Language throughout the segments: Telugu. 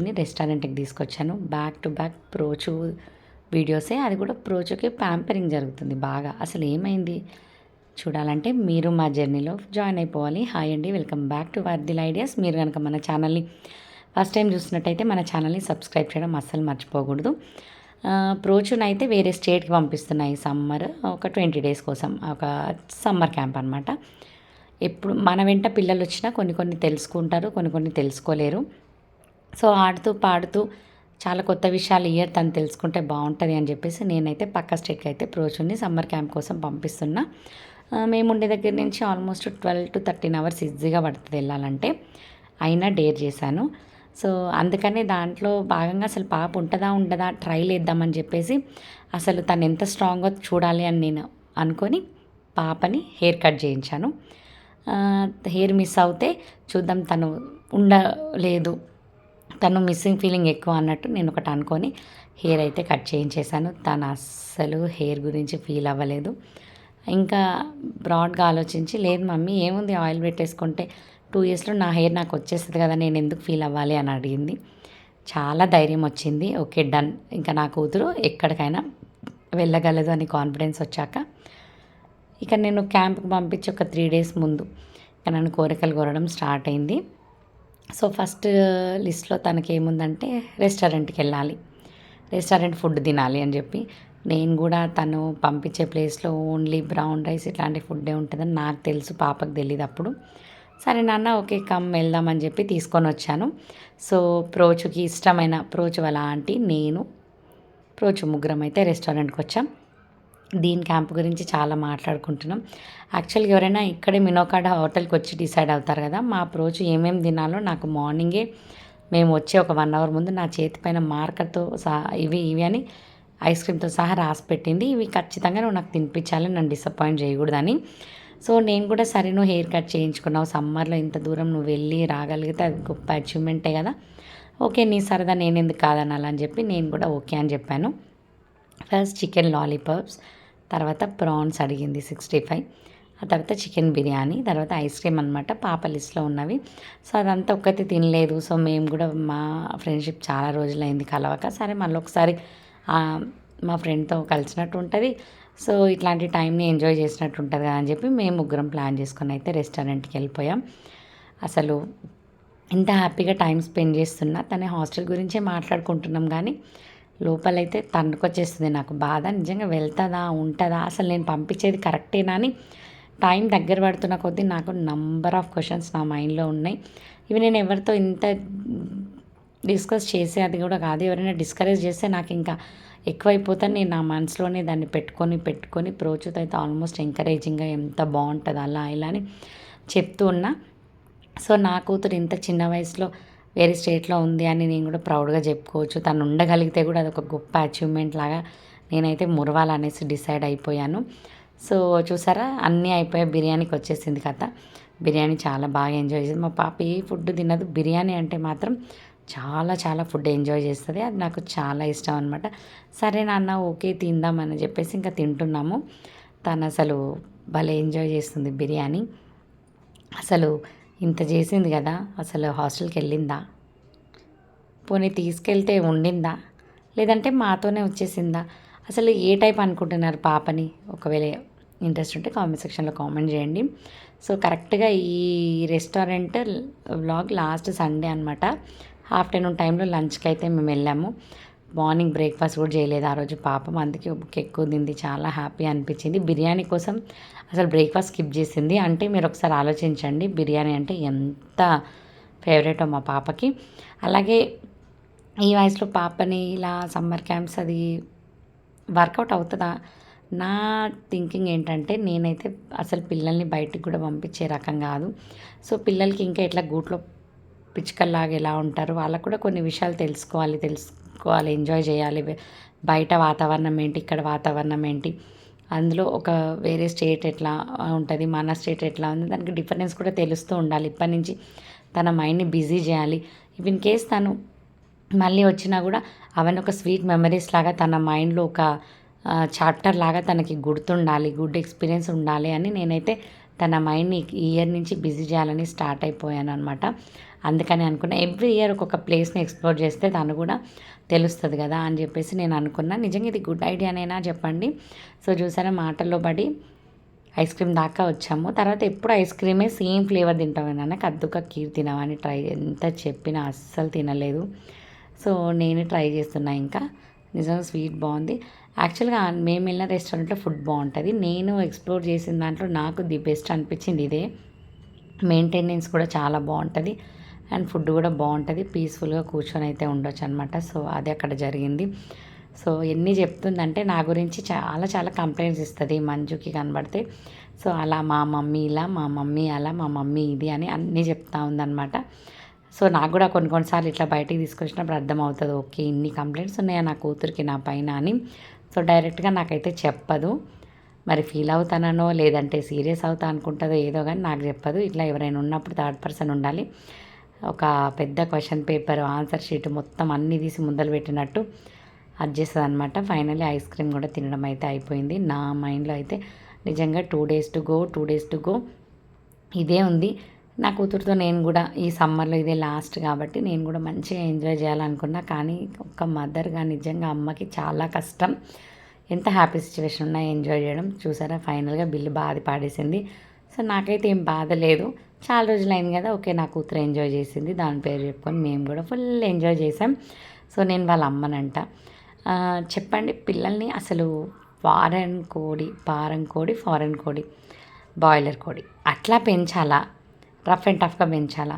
ప్రోచుని రెస్టారెంట్కి తీసుకొచ్చాను. బ్యాక్ టు బ్యాక్ ప్రోచు వీడియోసే, అది కూడా ప్రోచుకి ప్యాంపరింగ్ జరుగుతుంది బాగా. అసలు ఏమైంది చూడాలంటే మీరు మా జర్నీలో జాయిన్ అయిపోవాలి. హాయ్ అండి, వెల్కమ్ బ్యాక్ టు వర్దిల్ ఐడియాస్. మీరు కనుక మన ఛానల్ని ఫస్ట్ టైం చూసినట్టయితే మన ఛానల్ని సబ్స్క్రైబ్ చేయడం అస్సలు మర్చిపోకూడదు. ప్రోచునైతే వేరే స్టేట్కి పంపిస్తున్నాయి సమ్మర్, ఒక 20 డేస్ కోసం, ఒక సమ్మర్ క్యాంప్ అనమాట. ఎప్పుడు మన వెంట పిల్లలు వచ్చినా కొన్ని తెలుసుకుంటారు, కొన్ని తెలుసుకోలేరు. సో ఆడుతూ పాడుతూ చాలా కొత్త విషయాలు తను తెలుసుకుంటే బాగుంటుంది అని చెప్పేసి నేనైతే పక్క స్టేట్కి అయితే ప్రోచుని సమ్మర్ క్యాంప్ కోసం పంపిస్తున్నా. మేము ఉండే దగ్గర నుంచి ఆల్మోస్ట్ 12 to 13 అవర్స్ ఈజీగా పడుతుంది వెళ్ళాలంటే, అయినా డేర్ చేశాను. సో అందుకనే దాంట్లో భాగంగా అసలు పాప ఉంటుందా ఉండదా ట్రైల్ వేద్దామని చెప్పేసి, అసలు తను ఎంత స్ట్రాంగ్గా చూడాలి అని నేను అనుకొని పాపని హెయిర్ కట్ చేయించాను. హెయిర్ మిస్ అవుతే చూద్దాం, తను ఉండలేదు, తను మిస్సింగ్ ఫీలింగ్ ఎక్కువ అన్నట్టు నేను ఒకటి అనుకొని హెయిర్ అయితే కట్ చేయించేశాను. తను అస్సలు హెయిర్ గురించి ఫీల్ అవ్వలేదు. ఇంకా బ్రాడ్గా ఆలోచించి, లేదు మమ్మీ ఏముంది ఆయిల్ పెట్టేసుకుంటే 2 ఇయర్స్లో నా హెయిర్ నాకు వచ్చేస్తుంది కదా, నేను ఎందుకు ఫీల్ అవ్వాలి అని అడిగింది. చాలా ధైర్యం వచ్చింది. ఓకే డన్, ఇంకా నా కూతురు ఎక్కడికైనా వెళ్ళగలదు అని కాన్ఫిడెన్స్ వచ్చాక ఇక నేను క్యాంప్కి పంపించి ఒక 3 డేస్ ముందు ఇక నన్ను కోరికలు కోరడం స్టార్ట్ అయింది. సో ఫస్ట్ లిస్ట్లో తనకి ఏముందంటే రెస్టారెంట్కి వెళ్ళాలి, రెస్టారెంట్ ఫుడ్ తినాలి అని చెప్పి. నేను కూడా తను పంపించే ప్లేస్లో ఓన్లీ బ్రౌన్ రైస్ ఇట్లాంటి ఫుడ్డే ఉంటుందని నాకు తెలుసు, పాపకు తెలియదు అప్పుడు. సరే నాన్న ఓకే కమ్ వెళ్దామని చెప్పి తీసుకొని వచ్చాను. సో ప్రోచుకి ఇష్టమైన ప్రోచు వాళ్ళ ఆంటీ, నేను, ప్రోచు ముగ్గురం అయితే రెస్టారెంట్కి వచ్చాం. దీని క్యాంప్ గురించి చాలా మాట్లాడుకుంటున్నాం. యాక్చువల్గా ఎవరైనా ఇక్కడే మినోకాడ హోటల్కి వచ్చి డిసైడ్ అవుతారు కదా. మా ప్రోచు ఏమేమి తినాలో నాకు మార్నింగే మేము వచ్చే ఒక 1 అవర్ ముందు నా చేతి పైన మార్కర్తో సహా ఇవి అని ఐస్ క్రీమ్తో సహా రాసి పెట్టింది. ఇవి ఖచ్చితంగా నువ్వు నాకు తినిపించాలి, నన్ను డిసప్పాయింట్ చేయకూడదని. సో నేను కూడా సరే నువ్వు హెయిర్ కట్ చేయించుకున్నావు, సమ్మర్లో ఇంత దూరం నువ్వు వెళ్ళి రాగలిగితే అది గొప్ప అచీవ్మెంటే కదా, ఓకే నీ సరదా నేను ఎందుకు కాదనాలని చెప్పి నేను కూడా ఓకే అని చెప్పాను. ఫస్ట్ చికెన్ లాలీపాప్స్, తర్వాత ప్రాన్స్ అడిగింది 65, ఆ తర్వాత చికెన్ బిర్యానీ, తర్వాత ఐస్ క్రీమ్ అనమాట పాప లిస్ట్లో ఉన్నవి. సో అదంతా ఒక్కటి తినలేదు. సో మేము కూడా మా ఫ్రెండ్షిప్ చాలా రోజులైంది కలవక, సరే మళ్ళీ ఒకసారి మా ఫ్రెండ్తో కలిసినట్టు ఉంటుంది, సో ఇట్లాంటి టైంని ఎంజాయ్ చేసినట్టు ఉంటుంది కదా అని చెప్పి మేము ముగ్గురం ప్లాన్ చేసుకొని అయితే రెస్టారెంట్కి వెళ్ళిపోయాం. అసలు ఇంత హ్యాపీగా టైం స్పెండ్ చేస్తున్నా తన హాస్టల్ గురించే మాట్లాడుకుంటున్నాం, కానీ లోపలైతే తన్నుకొచ్చేస్తుంది నాకు బాధ. నిజంగా వెళ్తుందా ఉంటుందా, అసలు నేను పంపించేది కరెక్టేనా అని టైం దగ్గర పడుతున్న కొద్దీ నాకు నంబర్ ఆఫ్ క్వశ్చన్స్ నా మైండ్లో ఉన్నాయి. ఇవి నేను ఎవరితో ఇంత డిస్కస్ చేసే అది కూడా కాదు, ఎవరైనా డిస్కరేజ్ చేస్తే నాకు ఇంకా ఎక్కువైపోతాను. నేను నా మనసులోనే దాన్ని పెట్టుకొని ప్రోచుతో అయితే ఆల్మోస్ట్ ఎంకరేజింగ్గా ఎంత బాగుంటుంది అలా ఇలా అని చెప్తూ ఉన్నా. సో నా కూతురు ఇంత చిన్న వయసులో వేరే స్టేట్లో ఉంది అని నేను కూడా ప్రౌడ్గా చెప్పుకోవచ్చు. తను ఉండగలిగితే కూడా అదొక గొప్ప అచీవ్మెంట్ లాగా నేనైతే మురవాలనేసి డిసైడ్ అయిపోయాను. సో చూసారా అన్నీ అయిపోయాయి, బిర్యానీకి వచ్చేసింది కథ. బిర్యానీ చాలా బాగా ఎంజాయ్ చేసింది. మా పాప ఏ ఫుడ్ తినదు, బిర్యానీ అంటే మాత్రం చాలా ఫుడ్ ఎంజాయ్ చేస్తుంది, అది నాకు చాలా ఇష్టం అనమాట. సరే నాన్న ఓకే తిందామని చెప్పేసి ఇంకా తింటున్నాము. తను అసలు భలే ఎంజాయ్ చేస్తుంది బిర్యానీ. అసలు ఇంత చేసింది కదా, అసలు హాస్టల్కి వెళ్ళిందా, పోనీ తీసుకెళ్తే ఉండిందా, లేదంటే మాతోనే వచ్చేసిందా, అసలు ఏ టైప్ అనుకుంటున్నారు పాపని? ఒకవేళ ఇంట్రెస్ట్ ఉంటే కామెంట్ సెక్షన్లో కామెంట్ చేయండి. సో కరెక్ట్గా ఈ రెస్టారెంట్ వ్లాగ్ లాస్ట్ సండే అనమాట. ఆఫ్టర్నూన్ టైంలో లంచ్కి అయితే మేము వెళ్ళాము. మార్నింగ్ బ్రేక్ఫాస్ట్ కూడా చేయలేదు ఆ రోజు పాపం, అందుకే బుక్ ఎక్కువ తింది, చాలా హ్యాపీ అనిపించింది. బిర్యానీ కోసం అసలు బ్రేక్ఫాస్ట్ స్కిప్ చేసింది. అంటే మీరు ఒకసారి ఆలోచించండి, బిర్యానీ అంటే ఎంత ఫేవరెటో మా పాపకి. అలాగే ఈ వయసులో పాపని ఇలా సమ్మర్ క్యాంప్స్ అది వర్కౌట్ అవుతుందా? నా థింకింగ్ ఏంటంటే నేనైతే అసలు పిల్లల్ని బయటికి కూడా పంపించే రకం కాదు. సో పిల్లలకి ఇంకా ఇట్లా గూట్లో పిచ్చుకల్లాగా ఎలా ఉంటారు, వాళ్ళకు కూడా కొన్ని విషయాలు తెలుసుకోవాలి, ఎంజాయ్ చేయాలి. బయట వాతావరణం ఏంటి, ఇక్కడ వాతావరణం ఏంటి, అందులో ఒక వేరే స్టేట్ ఎట్లా ఉంటుంది, మన స్టేట్ ఎట్లా ఉంది, దానికి డిఫరెన్స్ కూడా తెలుస్తూ ఉండాలి. ఇప్పటి నుంచి తన మైండ్ని బిజీ చేయాలి. ఇన్ కేస్ తను మళ్ళీ వచ్చినా కూడా అవన్నీ ఒక స్వీట్ మెమరీస్ లాగా తన మైండ్లో ఒక చాప్టర్ లాగా తనకి గుర్తుండాలి, గుడ్ ఎక్స్పీరియన్స్ ఉండాలి అని నేనైతే తన మైండ్ని ఈ ఇయర్ నుంచి బిజీ చేయాలని స్టార్ట్ అయిపోయాను అనమాట. అందుకని అనుకున్నా ఎవ్రీ ఇయర్ ఒక్కొక్క ప్లేస్ని ఎక్స్ప్లోర్ చేస్తే తను కూడా తెలుస్తుంది కదా అని చెప్పేసి నేను అనుకున్నా. నిజంగా ఇది గుడ్ ఐడియానేనా చెప్పండి. సో చూసారా, మాటల్లో పడి ఐస్ క్రీమ్ దాకా వచ్చాము. తర్వాత ఎప్పుడు ఐస్ క్రీమే సేమ్ ఫ్లేవర్ తింటామన్నా కద్దుక కీర్ తినమని ట్రై ఎంత చెప్పినా అస్సలు తినలేదు. సో నేను ట్రై చేస్తున్నా. ఇంకా నిజంగా స్వీట్ బాగుంది. యాక్చువల్గా మేము వెళ్ళిన రెస్టారెంట్లో ఫుడ్ బాగుంటుంది. నేను ఎక్స్ప్లోర్ చేసిన దాంట్లో నాకు ది బెస్ట్ అనిపించింది ఇదే. మెయింటెనెన్స్ కూడా చాలా బాగుంటుంది అండ్ ఫుడ్ కూడా బాగుంటుంది. పీస్ఫుల్గా కూర్చొని అయితే ఉండొచ్చు అనమాట. సో అది అక్కడ జరిగింది. సో ఎన్ని చెప్తుందంటే నా గురించి చాలా చాలా కంప్లైంట్స్ ఇస్తుంది మంజుకి కనబడితే. సో అలా మా మమ్మీ ఇలా, మా మమ్మీ అలా, మా మమ్మీ ఇది అని అన్నీ చెప్తా ఉందన్నమాట. సో నాకు కూడా కొన్నిసార్లు ఇట్లా బయటికి తీసుకొచ్చినప్పుడు అర్థమవుతుంది, ఓకే ఇన్ని కంప్లైంట్స్ ఉన్నాయా నా కూతురికి నా పైన అని. సో డైరెక్ట్గా నాకైతే చెప్పదు. మరి ఫీల్ అవుతానో లేదంటే సీరియస్ అవుతా అనుకుంటుందో ఏదో కానీ నాకు చెప్పదు. ఇట్లా ఎవరైనా ఉన్నప్పుడు థర్డ్ పర్సన్ ఉండాలి. ఒక పెద్ద క్వశ్చన్ పేపర్ ఆన్సర్ షీట్ మొత్తం అన్నీ తీసి ముందలు పెట్టినట్టు అది చేస్తుంది అనమాట. ఫైనల్లీ ఐస్ క్రీమ్ కూడా తినడం అయితే అయిపోయింది. నా మైండ్లో అయితే నిజంగా 2 days to go ఇదే ఉంది. నా కూతురుతో నేను కూడా ఈ సమ్మర్లో ఇదే లాస్ట్ కాబట్టి నేను కూడా మంచిగా ఎంజాయ్ చేయాలనుకున్నా. కానీ ఒక మదర్గా నిజంగా అమ్మకి చాలా కష్టం. ఎంత హ్యాపీ సిచ్యువేషన్ ఉన్నా ఎంజాయ్ చేయడం. చూసారా, ఫైనల్గా బిల్లు బాధ పాడేసింది. సో నాకైతే ఏం బాధ లేదు. చాలా రోజులు అయింది కదా, ఓకే నా కూతురు ఎంజాయ్ చేసింది, దాని పేరు చెప్పుకొని మేము కూడా ఫుల్ ఎంజాయ్ చేసాం. సో నేను వాళ్ళ అమ్మనంట. చెప్పండి, పిల్లల్ని అసలు ఫారెన్ కోడి, ఫారెన్ కోడి, బాయిలర్ కోడి అట్లా పెంచాలా, రఫ్ అండ్ టఫ్గా పెంచాలా?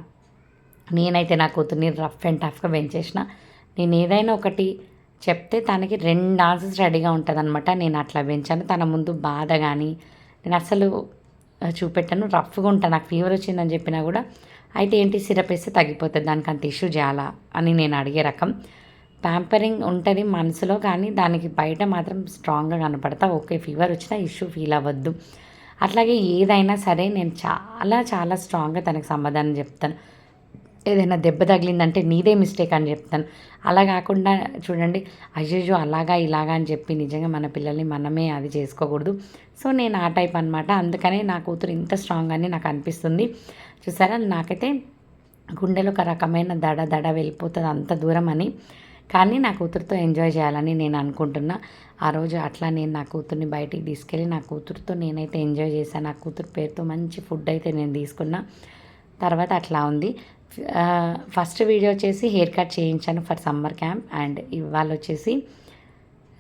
నేనైతే నా కూతుర్ని రఫ్ అండ్ టఫ్గా పెంచేసిన. నేను ఏదైనా ఒకటి చెప్తే తనకి 2 ఆన్సర్స్ రెడీగా ఉంటుంది అనమాట. నేను అట్లా పెంచాను. తన ముందు బాధ కానీ నేను అసలు చూపెట్టాను. రఫ్గా ఉంటాను. నాకు ఫీవర్ వచ్చిందని చెప్పినా కూడా అయితే ఏంటి సిరప్ వేస్తే తగ్గిపోతుంది, దానికి అంత ఇష్యూ చేయాలా అని నేను అడిగే రకం. ప్యాంపరింగ్ ఉంటుంది మనసులో, కానీ దానికి బయట మాత్రం స్ట్రాంగ్గా కనపడతా. ఓకే ఫీవర్ వచ్చినా ఇష్యూ ఫీల్ అవ్వద్దు. అట్లాగే ఏదైనా సరే నేను చాలా చాలా స్ట్రాంగ్గా తనకు సమాధానం చెప్తాను. ఏదైనా దెబ్బ తగిలిందంటే నీదే మిస్టేక్ అని చెప్తాను. అలా కాకుండా చూడండి, అయ్యో అలాగా ఇలాగా అని చెప్పి నిజంగా మన పిల్లల్ని మనమే అది చేసుకోకూడదు. సో నేను ఆ టైప్ అనమాట. అందుకనే నా కూతురు ఇంత స్ట్రాంగ్ అని నాకు అనిపిస్తుంది. చూసారా, నాకైతే గుండెలో ఒక రకమైన దడ వెళ్ళిపోతుంది అంత దూరం అని. కానీ నా కూతురుతో ఎంజాయ్ చేయాలని నేను అనుకుంటున్నా. ఆ రోజు అట్లా నేను నా కూతుర్ని బయటికి తీసుకెళ్ళి నా కూతురుతో నేనైతే ఎంజాయ్ చేశాను. నా కూతురు పేరుతో మంచి ఫుడ్ అయితే నేను తీసుకున్నా. తర్వాత అట్లా ఉంది. ఫస్ట్ వీడియో వచ్చేసి హెయిర్ కట్ చేయించాను ఫర్ సమ్మర్ క్యాంప్. అండ్ ఇవాళ వచ్చేసి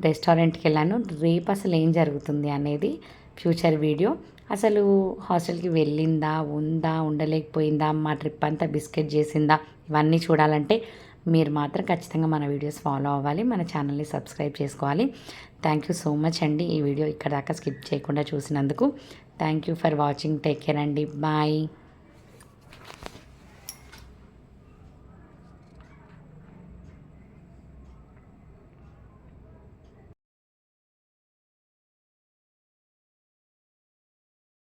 రెస్టారెంట్కి వెళ్ళాను. రేపు అసలు ఏం జరుగుతుంది అనేది ఫ్యూచర్ వీడియో. అసలు హాస్టల్కి వెళ్ళిందా, ఉందా, ఉండలేకపోయిందా, మా ట్రిప్ అంతా బిస్కెట్ చేసిందా, ఇవన్నీ చూడాలంటే మీరు మాత్రం ఖచ్చితంగా మన వీడియోస్ ఫాలో అవ్వాలి, మన ఛానల్ని సబ్స్క్రైబ్ చేసుకోవాలి. థ్యాంక్ యూ సో మచ్ అండి ఈ వీడియో ఇక్కడ దాకా స్కిప్ చేయకుండా చూసినందుకు. Thank you for watching. Take care అండి. బాయ్.